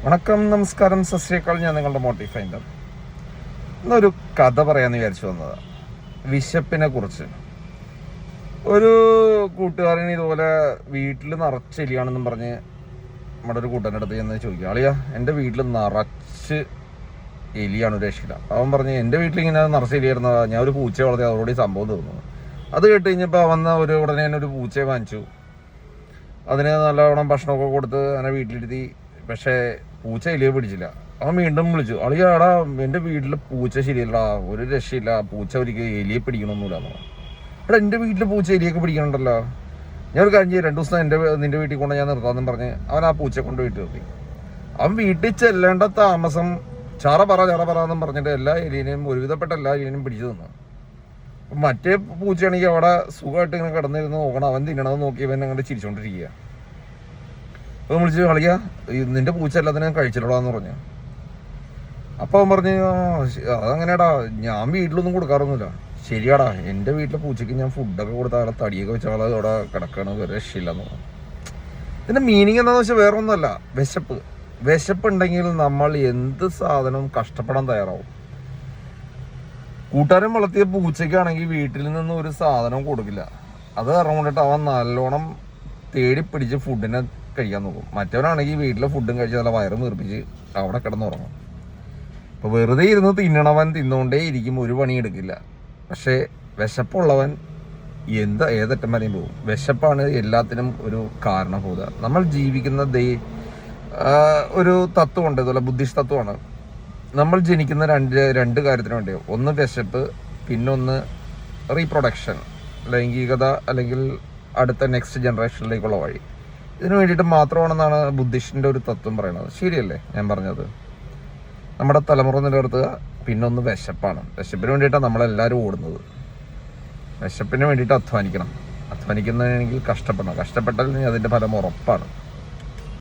വണക്കം, നമസ്കാരം, സത് ശ്രീ അകാൽ. ഞാൻ നിങ്ങളുടെ മോട്ടീവ് ഫൈൻഡർ. ഇന്നൊരു കഥ പറയാമെന്ന് വിചാരിച്ചു വന്നതാണ്. വിശപ്പിനെ കുറിച്ച്. ഒരു കൂട്ടുകാരൻ ഇതുപോലെ വീട്ടിൽ നിറച്ച് എലിയാണെന്നും പറഞ്ഞ് നമ്മുടെ ഒരു കൂട്ടുകാരൻ്റെ അടുത്ത് ചെന്ന് ചോദിക്കുക, അളിയാ എൻ്റെ വീട്ടിൽ നിറച്ച് എലിയാണ്, ഒരു രക്ഷയില്ല. അവൻ പറഞ്ഞ് എൻ്റെ വീട്ടിൽ ഇങ്ങനെ നിറച്ച് എലിയായിരുന്ന ഞാൻ ഒരു പൂച്ചയെ വളർത്തി അതോടെ ഈ സംഭവം തോന്നുന്നു. അത് കേട്ട് കഴിഞ്ഞപ്പോൾ വന്ന ഉടനെ തന്നെ ഒരു പൂച്ചയെ വാങ്ങിച്ചു. അതിന് നല്ലവണ്ണം ഭക്ഷണമൊക്കെ കൊടുത്ത് അങ്ങനെ വീട്ടിലിരുത്തി. പക്ഷേ പൂച്ച എലിയെ പിടിച്ചില്ല. അവൻ വീണ്ടും വിളിച്ചു, അളിയാടാ എൻ്റെ വീട്ടിൽ പൂച്ച ശരിയല്ലടാ, ഒരു രക്ഷയില്ല, പൂച്ച ഒരിക്കലും എലിയെ പിടിക്കണമൊന്നുമില്ല. എടാ എൻ്റെ വീട്ടിൽ പൂച്ച എലിയൊക്കെ പിടിക്കണുണ്ടല്ലോ, ഞാൻ ഒരു കാര്യം ചെയ്യും, 2 ദിവസം നിൻ്റെ വീട്ടിൽ കൊണ്ട് ഞാൻ നിർത്താമെന്നും പറഞ്ഞ് അവൻ ആ പൂച്ചയെ കൊണ്ട് വീട്ടിൽ നിർത്തി. അവൻ വീട്ടിൽ ചെല്ലേണ്ട താമസം ചറ പറ എന്നും പറഞ്ഞിട്ട് എല്ലാ എലിനെയും, ഒരുവിധപ്പെട്ട എല്ലാ എലിനെയും പിടിച്ചു തന്നു. മറ്റേ പൂച്ചയാണെങ്കിൽ അവിടെ സുഖമായിട്ട് ഇങ്ങനെ കിടന്നിരുന്ന് നോക്കണം, അവൻ തിന്നണത് നോക്കി അവൻ അങ്ങോട്ട് ചിരിച്ചോണ്ടിരിക്കുക. അപ്പം വിളിച്ച്, കളിക്കുക നിന്റെ പൂച്ച എല്ലാത്തിനും കഴിച്ചിട്ടുള്ളതെന്ന് പറഞ്ഞു. അപ്പം അവൻ പറഞ്ഞു, അതങ്ങനെയാടാ, ഞാൻ വീട്ടിലൊന്നും കൊടുക്കാറൊന്നുമില്ല. ശരിയാടാ, എൻ്റെ വീട്ടിലെ പൂച്ചയ്ക്ക് ഞാൻ ഫുഡൊക്കെ കൊടുത്താൽ ആളെ തടിയൊക്കെ വെച്ചാൽ അവിടെ കിടക്കുകയാണ്, വേറെ രക്ഷയില്ലെന്ന് പറഞ്ഞു. ഇതിൻ്റെ മീനിങ് എന്താണെന്ന് വെച്ചാൽ വേറെ ഒന്നുമല്ല, വിശപ്പുണ്ടെങ്കിൽ നമ്മൾ എന്ത് സാധനവും കഷ്ടപ്പെടാൻ തയ്യാറാവും. കൂട്ടുകാരൻ വളർത്തിയ പൂച്ചയ്ക്കാണെങ്കിൽ വീട്ടിൽ നിന്ന് ഒരു സാധനവും കൊടുക്കില്ല. അത് കാരണം കൊണ്ടിട്ട് അവൻ നല്ലോണം തേടി പിടിച്ച് ഫുഡിനെ കഴിക്കാൻ നോക്കും. മറ്റവനാണെങ്കിൽ വീട്ടിലെ ഫുഡും കഴിച്ച് നല്ല വയറ് വീർപ്പിച്ച് അവിടെ കിടന്നുറങ്ങും. അപ്പോൾ വെറുതെ ഇരുന്ന് തിന്നണവൻ തിന്നുകൊണ്ടേ ഇരിക്കും, ഒരു പണി എടുക്കില്ല. പക്ഷേ വിശപ്പുള്ളവൻ ഏതറ്റം വരെയും പോകും. വിശപ്പാണ് എല്ലാത്തിനും ഒരു കാരണഭൂത. നമ്മൾ ജീവിക്കുന്ന ഒരു തത്വമുണ്ട്, ഇതുപോലെ ബുദ്ധിസ്റ്റ് തത്വമാണ്. നമ്മൾ ജനിക്കുന്ന രണ്ട് കാര്യത്തിന് വേണ്ടിയോ, ഒന്ന് വിശപ്പ്, പിന്നൊന്ന് റീപ്രൊഡക്ഷൻ, ലൈംഗികത, അല്ലെങ്കിൽ അടുത്ത നെക്സ്റ്റ് ജനറേഷനിലേക്കുള്ള വഴി. ഇതിനു വേണ്ടിയിട്ട് മാത്രമാണെന്നാണ് ബുദ്ധിസ്റ്റിൻ്റെ ഒരു തത്വം പറയുന്നത്. ശരിയല്ലേ ഞാൻ പറഞ്ഞത്? നമ്മുടെ തലമുറ നിലനിർത്തുക, പിന്നൊന്ന് വിശപ്പാണ്. വിശപ്പിന് വേണ്ടിയിട്ടാണ് നമ്മളെല്ലാവരും ഓടുന്നത്. വിശപ്പിന് വേണ്ടിയിട്ട് അധ്വാനിക്കണം. അധ്വാനിക്കുന്നതിനെങ്കിൽ കഷ്ടപ്പെടണം. കഷ്ടപ്പെട്ടാൽ അതിൻ്റെ ഫലം ഉറപ്പാണ്.